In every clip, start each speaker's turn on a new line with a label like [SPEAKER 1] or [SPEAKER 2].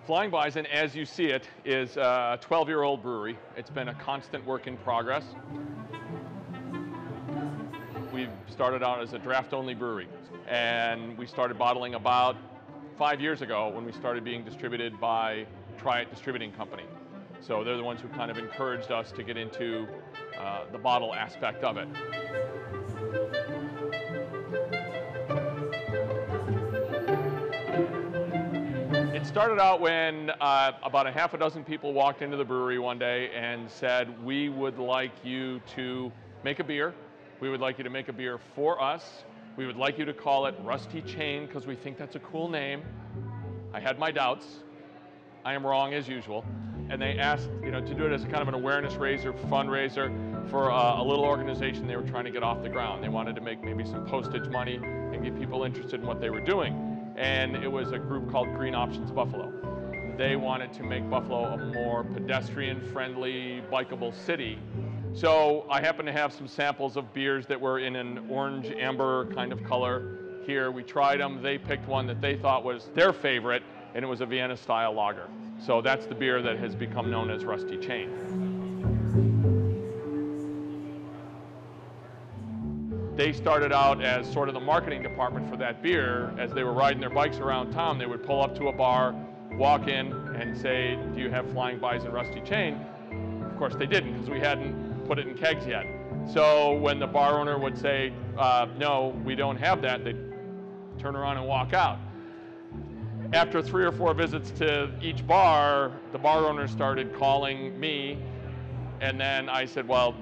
[SPEAKER 1] Flying Bison, as you see it, is a 12-year-old brewery. It's been a constant work in progress. We started out as a draft-only brewery, and we started bottling about 5 years ago when we started being distributed by Try It Distributing Company. So they're the ones who kind of encouraged us to get into the bottle aspect of it. It started out when about a half a dozen people walked into the brewery one day and said, we would like you to make a beer. We would like you to make a beer for us. We would like you to call it Rusty Chain because we think that's a cool name. I had my doubts. I am wrong as usual. And they asked, to do it as kind of an awareness raiser, fundraiser for a little organization they were trying to get off the ground. They wanted to make maybe some postage money and get people interested in what they were doing. And it was a group called Green Options Buffalo. They wanted to make Buffalo a more pedestrian-friendly, bikeable city. So I happen to have some samples of beers that were in an orange amber kind of color here. We tried them. They picked one that they thought was their favorite, and it was a Vienna-style lager. So that's the beer that has become known as Rusty Chain. They started out as sort of the marketing department for that beer. As they were riding their bikes around town, they would pull up to a bar, walk in, and say, do you have Flying Bison Rusty Chain? Of course they didn't, because we hadn't put it in kegs yet. So when the bar owner would say, no, we don't have that, they'd turn around and walk out. After 3 or 4 visits to each bar, the bar owner started calling me, and then I said, well,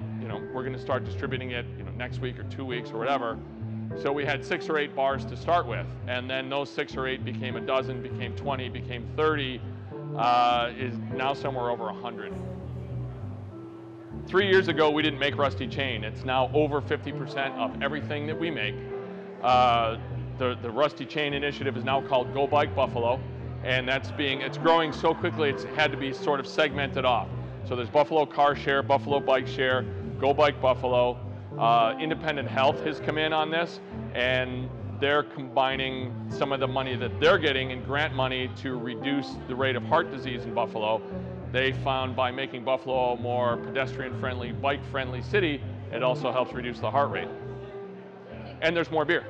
[SPEAKER 1] we're going to start distributing it, next week or 2 weeks or whatever. So we had 6 or 8 bars to start with, and then those 6 or 8 became a dozen, became 20, became 30, is now somewhere over 100. 3 years ago, we didn't make Rusty Chain. It's now over 50% of everything that we make. The Rusty Chain initiative is now called Go Bike Buffalo, and it's growing so quickly it's had to be sort of segmented off. So there's Buffalo Car Share, Buffalo Bike Share, Go Bike Buffalo. Independent Health has come in on this, and they're combining some of the money that they're getting in grant money to reduce the rate of heart disease in Buffalo. They found by making Buffalo a more pedestrian-friendly, bike-friendly city, it also helps reduce the heart rate. And there's more beer.